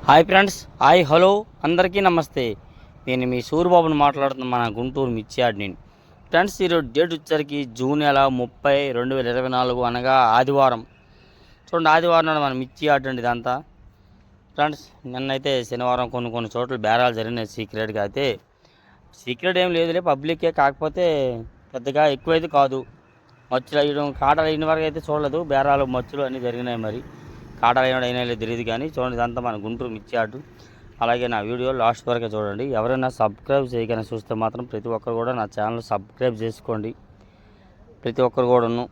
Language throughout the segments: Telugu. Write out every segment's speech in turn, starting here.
హాయ్ ఫ్రెండ్స్, హాయ్ హలో అందరికీ నమస్తే. నేను మీ సూరిబాబుని మాట్లాడుతున్న మన గుంటూరు మిర్చి యార్డ్ని. ఫ్రెండ్స్, ఈరోజు డేట్ వచ్చరికి జూన్ నెల 30, 2024 అనగా ఆదివారం. చూడండి, ఆదివారం నాడు మన మిర్చి యార్డ్ అండి ఇదంతా. ఫ్రెండ్స్, నిన్నైతే శనివారం కొన్ని చోట్ల బేరాలు జరిగినాయి. సీక్రెట్గా అయితే సీక్రెట్ ఏం లేదులే, పబ్లిక్కే. కాకపోతే పెద్దగా ఎక్కువైతే కాదు. మచ్చులు వేయడం, కాటాలు అయిన వరకు అయితే చూడలేదు. బేరాలు మచ్చులు అన్నీ జరిగినాయి. మరి కాటాలు అయినా లేదు తెలియదు, కానీ చూడండి ఇదంతా మన గుంటూరు మిర్చి యార్డు. అలాగే నా వీడియో లాస్ట్ వరకే చూడండి. ఎవరైనా సబ్స్క్రైబ్ చేయగానే చూస్తే మాత్రం ప్రతి ఒక్కరు కూడా నా ఛానల్ సబ్స్క్రైబ్ చేసుకోండి, ప్రతి ఒక్కరు కూడాను.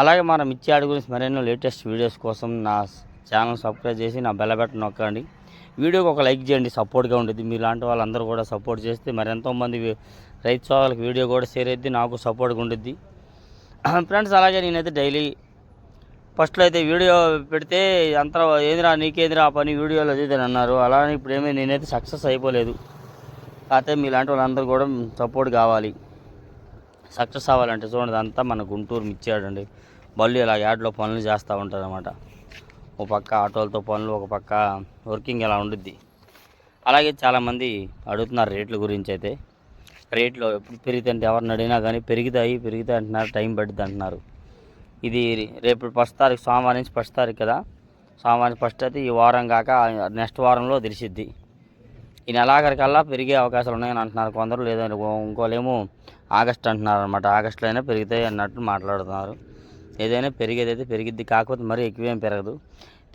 అలాగే మన మిర్చి యార్డు గురించి మరెన్నో లేటెస్ట్ వీడియోస్ కోసం నా ఛానల్ సబ్స్క్రైబ్ చేసి నా బెల్ బటన్ నొక్కండి. వీడియోకి ఒక లైక్ చేయండి, సపోర్ట్గా ఉంటుంది. మీలాంటి వాళ్ళందరూ కూడా సపోర్ట్ చేస్తే మరి ఎంతోమంది రైతు సోదరులకు వీడియో కూడా షేర్ అయితే నాకు సపోర్ట్గా ఉంటుంది. ఫ్రెండ్స్, అలాగే నేనైతే డైలీ ఫస్ట్లో అయితే వీడియో పెడితే అంతా ఏదిరా నీకేదిరా ఆ పని వీడియోలో అదేదని అన్నారు. అలానే ఇప్పుడు నేనైతే సక్సెస్ అయిపోలేదు. కాకపోతే మీలాంటి వాళ్ళందరూ కూడా సపోర్ట్ కావాలి. సక్సెస్ అవ్వాలంటే చూడండి, అంతా మన గుంటూరు మిర్చి యార్డ్ అండి. బళ్ళు ఇలా యార్డ్లో పనులు చేస్తూ ఉంటారు అన్నమాట. ఒక పక్క ఆటోలతో పనులు, ఒక పక్క వర్కింగ్ ఇలా ఉండుద్ది. అలాగే చాలామంది అడుగుతున్నారు రేట్ల గురించి. అయితే రేట్లు ఎప్పుడు పెరుగుతాయంటే ఎవరిని అడిగినా కానీ పెరుగుతాయి అంటున్నారు, టైం పడుతుంది అంటున్నారు. ఇది రేపు 1 తారీఖు, సోమవారం నుంచి 1 తారీఖు కదా. సోమవారం 1 అయితే ఈ వారం కాక నెక్స్ట్ వారంలో తెలిసిద్ది. ఈ నెలాఖరికల్లా పెరిగే అవకాశాలు ఉన్నాయని అంటున్నారు కొందరు. లేదంటే ఇంకోలేమో ఆగస్ట్ అంటున్నారు అనమాట. ఆగస్టులో అయినా పెరుగుతాయి అన్నట్టు మాట్లాడుతున్నారు. ఏదైనా పెరిగేదైతే పెరిగిద్ది, కాకపోతే మరీ ఎక్కువేం పెరగదు.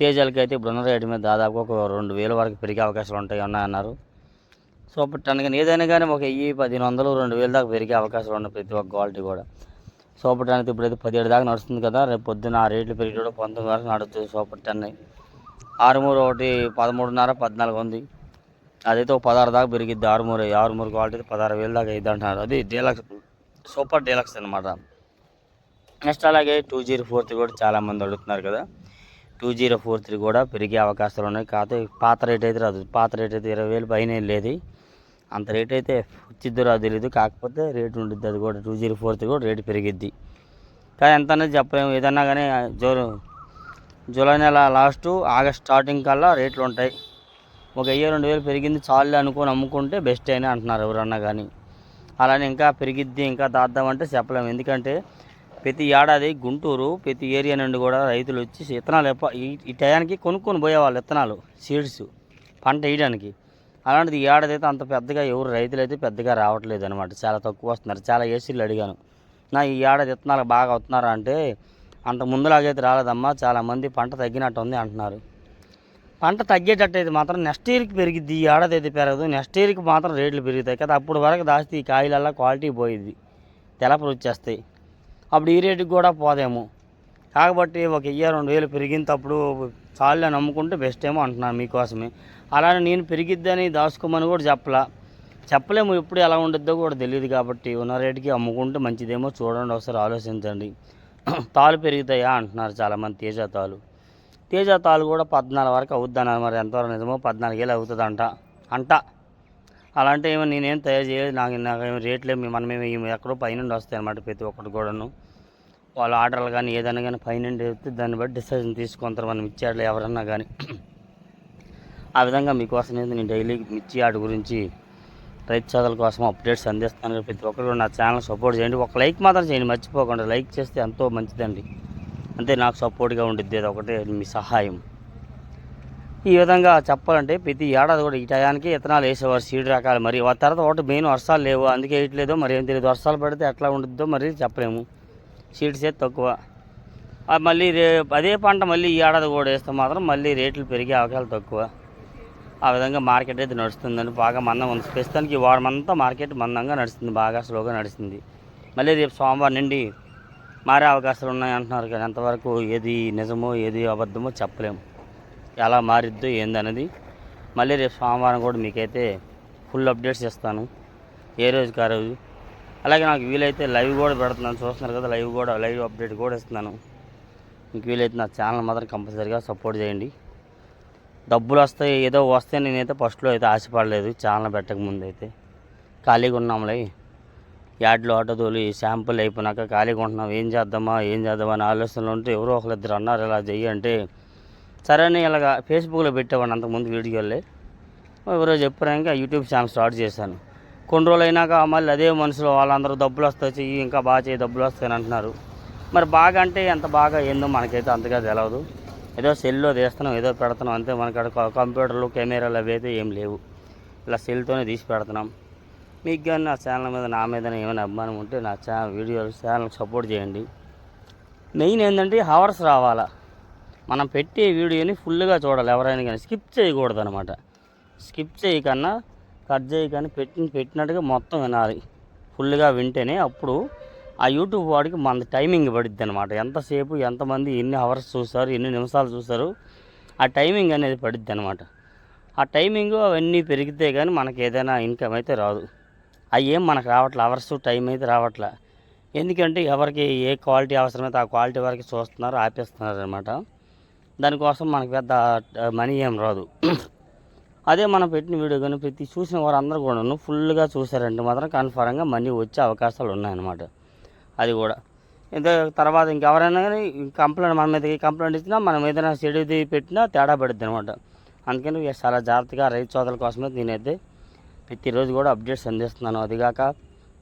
తేజాలకి అయితే ఇప్పుడున్న రేటు మీద దాదాపు ఒక 2000 వరకు పెరిగే అవకాశాలు ఉంటాయి ఉన్నాయన్నారు. సూపర్ టన్ కానీ ఏదైనా కానీ ఒక 1000, 1500, 2000 దాకా పెరిగే అవకాశాలు ఉన్నాయి ప్రతి ఒక్క క్వాలిటీ కూడా. సూపర్ టెన్ అయితే ఇప్పుడైతే 17 దాకా నడుస్తుంది కదా. రేపు పొద్దున్న ఆ రేట్లు పెరిగి కూడా 19 వరకు నడుస్తుంది సూపర్ టెన్. 63 ఒకటి 13.5, 14 ఉంది. అదైతే ఒక 16 దాకా పెరిగిద్ది. 63 క్వాలిటీ 16,000 దాకా అయింది అంటున్నారు. అది డీలక్స్, సూపర్ డీలక్స్ అనమాట. నెక్స్ట్ అలాగే 2043 కూడా చాలామంది అడుగుతున్నారు కదా. 2043 కూడా పెరిగే అవకాశాలు ఉన్నాయి. కాకపోతే పాత రేట్ అయితే రాదు. పాత రేట్ అయితే 20,000 పైన లేదు. అంత రేట్ అయితే వచ్చిద్దో రాదు తెలీదు. కాకపోతే రేటు ఉండిద్ది. అది కూడా 2043 కూడా రేటు పెరిగిద్ది. కానీ ఎంత అనేది చెప్పలేము. ఏదన్నా కానీ జూలై నెల లాస్ట్, ఆగస్ట్ స్టార్టింగ్ కల్లా రేట్లు ఉంటాయి. ఒక 1000-2000 పెరిగింది చాలు అనుకొని అమ్ముకుంటే బెస్ట్ అయినా అంటున్నారు ఎవరన్నా కానీ. అలానే ఇంకా పెరిగిద్ది, ఇంకా దాద్దామంటే చెప్పలేము. ఎందుకంటే ప్రతి ఏడాది గుంటూరు ప్రతి ఏరియా నుండి కూడా రైతులు వచ్చి విత్తనాలు ఈ టయానికి కొనుక్కొని పోయేవాళ్ళు విత్తనాలు, సీడ్స్ పంట వేయడానికి. అలాంటిది ఈ ఏడాది అయితే అంత పెద్దగా రైతులు అయితే పెద్దగా రావట్లేదు అనమాట. చాలా తక్కువ వస్తున్నారు. చాలా ఏసీలు అడిగాను, నా ఈ ఏడాది విత్తనాలు బాగా వస్తున్నారా అంటే అంత ముందులాగైతే రాలేదమ్మా, చాలామంది పంట తగ్గినట్టు ఉంది అంటున్నారు. పంట తగ్గేటట్టు అయితే మాత్రం నెక్స్ట్ ఇయర్కి పెరిగిద్ది. ఈ ఏడాది అయితే పెరగదు, నెక్స్ట్ ఇయర్కి మాత్రం రేట్లు పెరుగుతాయి కదా. అప్పుడు వరకు దాస్తే ఈ కాయలల్లా క్వాలిటీ పోయిద్ది, తెలపలు వచ్చేస్తాయి. అప్పుడు ఈ రేటుకి కూడా పోదేమో. కాబట్టి ఒక 1000-2000 పెరిగినప్పుడు చాలు అని నమ్ముకుంటే బెస్ట్ ఏమో అంటున్నాను మీకోసమే. అలానే నేను పెరిగిద్దని దాచుకోమని కూడా చెప్పలేము. ఎప్పుడు ఎలా ఉండిద్దో కూడా తెలియదు. కాబట్టి ఉన్న రేటుకి అమ్ముకుంటే మంచిదేమో. చూడండి, ఒకసారి ఆలోచించండి. తాలు పెరుగుతాయా అంటున్నారు చాలామంది. తేజ తాలు కూడా 14 వరకు అవుద్ది అన్నారు. మరి ఎంతవరకు నిజమో 14,000 అవుతుంది అంట. అలాంటి ఏమో నేనేం తయారు చేయలేదు. నాకు రేట్లు మనమేమి ఎక్కడో పైనుండి వస్తాయి అన్నమాట. ప్రతి ఒక్కటి కూడాను వాళ్ళ ఆర్డర్లు కానీ ఏదైనా కానీ పైనుండి వస్తే దాన్ని బట్టి డిసిజన్ తీసుకుంటారు మనం మిర్చి యార్డ్లో ఎవరన్నా కానీ. ఆ విధంగా మీకోసం నేను డైలీ మిర్చి యార్డ్ గురించి రైతు సోదరుల కోసం అప్డేట్స్ అందిస్తాను. ప్రతి ఒక్కరు నా ఛానల్ సపోర్ట్ చేయండి. ఒక లైక్ మాత్రం చేయండి, మర్చిపోకుండా. లైక్ చేస్తే ఎంతో మంచిదండి. అంతే నాకు సపోర్ట్గా ఉండిద్ది. అది ఒకటే మీ సహాయం. ఈ విధంగా చెప్పాలంటే ప్రతి ఏడాది కూడా ఈ టయానికి విత్తనాలు వేసేవారు, సీడ్ రకాలు. మరి ఆ తర్వాత ఒకటి మెయిన్ వర్షాలు లేవు, అందుకే వేయట్లేదో మరి ఏం తెలియదు. వర్షాలు పడితే ఎట్లా ఉండిద్దో మరి చెప్పలేము. సీడ్స్ అయితే తక్కువ. మళ్ళీ అదే పంట మళ్ళీ ఈ ఏడాది కూడా వేస్తే మాత్రం మళ్ళీ రేట్లు పెరిగే అవకాశాలు తక్కువ. ఆ విధంగా మార్కెట్ అయితే నడుస్తుందండి. బాగా మందం ఉంది. ప్రస్తుతానికి ఈ వారం అంతా మార్కెట్ మందంగా నడుస్తుంది, బాగా స్లోగా నడుస్తుంది. మళ్ళీ రేపు సోమవారం నుండి మారే అవకాశాలు ఉన్నాయి అంటున్నారు. కానీ ఎంతవరకు ఏది నిజమో ఏది అబద్ధమో చెప్పలేము. ఎలా మారిద్దో ఏందనేది మళ్ళీ రేపు సోమవారం కూడా మీకైతే ఫుల్ అప్డేట్స్ ఇస్తాను, ఏ రోజుకి ఆ రోజు. అలాగే నాకు వీలైతే లైవ్ కూడా పెడుతున్నాను, చూస్తున్నారు కదా. లైవ్ అప్డేట్ కూడా ఇస్తున్నాను. మీకు వీలైతే నా ఛానల్ మాత్రం కంపల్సరీగా సపోర్ట్ చేయండి. డబ్బులు వస్తాయి ఏదో వస్తే నేనైతే ఫస్ట్లో అయితే ఆశపడలేదు. ఛానల్ పెట్టక ముందు అయితే ఖాళీగా ఉన్నాంలే, యార్డ్లో ఆటో తోలి శాంపుల్ అయిపోయినాక ఖాళీగా ఉంటున్నాం. ఏం చేద్దామా అని ఆలోచనలు ఉంటే ఎవరో ఒకరిద్దరు అన్నారు ఇలా చెయ్యి అంటే సరే అని ఇలాగా ఫేస్బుక్లో పెట్టేవాడిని అంతకుముందు వీడియోలే. ఎవరో చెప్పారు ఇంకా యూట్యూబ్ ఛానల్ స్టార్ట్ చేశాను. కొన్ని రోజులు అయినాక మళ్ళీ అదే మనుషులు వాళ్ళందరూ డబ్బులు వస్తాయి చెయ్యి, ఇంకా బాగా చేయి, డబ్బులు వస్తాయని అంటున్నారు. మరి బాగా అంటే ఎంత బాగా ఏందో మనకైతే అంతగా తెలియదు. ఏదో సెల్లో తీస్తున్నాం, ఏదో పెడుతున్నాం అంతే. మనకాడ కంప్యూటర్లు కెమెరాలు అవి అయితే ఏం లేవు. ఇలా సెల్తోనే తీసి పెడుతున్నాం. మీకు కానీ నా ఛానల్ మీద నా మీద ఏమైనా అభిమానం ఉంటే నా ఛానల్కి సపోర్ట్ చేయండి. మెయిన్ ఏంటంటే హవర్స్ రావాలా. మనం పెట్టే వీడియోని ఫుల్గా చూడాలి. ఎవరైనా కానీ స్కిప్ చేయకూడదు అనమాట. స్కిప్ చేయకన్నా కట్ చేయకని పెట్టినట్టుగా మొత్తం వినాలి. ఫుల్గా వింటేనే అప్పుడు ఆ యూట్యూబ్ వాడికి మన టైమింగ్ పడుద్ది అనమాట. ఎంతసేపు ఎంతమంది ఎన్ని అవర్స్ చూస్తారు, ఎన్ని నిమిషాలు చూస్తారు, ఆ టైమింగ్ అనేది పడుద్ది అనమాట. ఆ టైమింగ్ అవన్నీ పెరిగితే కానీ మనకి ఏదైనా ఇన్కమ్ అయితే రాదు. అవి ఏం మనకు రావట్లే, అవర్స్ టైం అయితే రావట్లే. ఎందుకంటే ఎవరికి ఏ క్వాలిటీ అవసరమైతే ఆ క్వాలిటీ వరకు చూస్తున్నారు, ఆపేస్తున్నారు అనమాట. దానికోసం మనకు పెద్ద మనీ ఏం రాదు. అదే మనం పెట్టిన వీడియో కానీ ప్రతి చూసిన వారందరూ కూడాను ఫుల్గా చూసారంటే మాత్రం కన్ఫర్మ్గా మనీ వచ్చే అవకాశాలు ఉన్నాయన్నమాట. అది కూడా ఇంకా తర్వాత ఇంకెవరైనా కానీ కంప్లైంట్ మన మీద కంప్లైంట్ ఇచ్చినా మనం ఏదైనా చెడుది పెట్టినా తేడా పడుద్ది అనమాట. అందుకని చాలా జాగ్రత్తగా రైతు సోదరుల కోసమే నేనైతే ప్రతిరోజు కూడా అప్డేట్స్ అందిస్తున్నాను. అదిగాక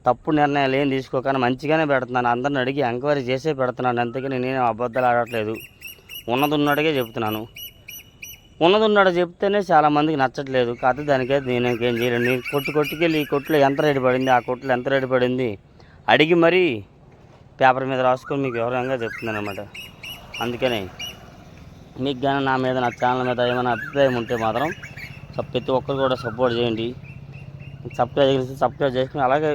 తప్పు నిర్ణయాలు ఏం తీసుకోకుండా మంచిగానే పెడుతున్నాను. అందరిని అడిగి ఎంక్వైరీ చేసే పెడుతున్నాను. అంతేకాని నేనేం అబద్ధాలు ఆడట్లేదు. ఉన్నది ఉన్నట్టుగా చెప్తున్నాను. ఉన్నది ఉన్నాడు చెప్తేనే చాలామందికి నచ్చట్లేదు. కాకపోతే దానికైతే నేను ఇంకేం చేయలేను. నేను కొట్టుకెళ్ళి ఈ కొట్లో ఎంత రేటు పడింది, ఆ కొట్లో ఎంత రేటు పడింది అడిగి మరీ పేపర్ మీద రాసుకొని మీకు వివరంగా చెప్తున్నాను అనమాట. అందుకని మీకు కానీ నా మీద నా ఛానల్ మీద ఏమైనా అభిప్రాయం ఉంటే మాత్రం ప్రతి ఒక్కరు కూడా సపోర్ట్ చేయండి. సబ్స్క్రైబ్ చేసుకుని అలాగే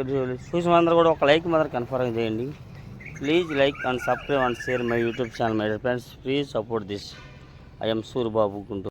చూసిన అందరూ కూడా ఒక లైక్ మాత్రం కన్ఫర్మ్ చేయండి. Please like and subscribe and share my YouTube channel my dear friends. Please support this. I M Suribabu Guntur.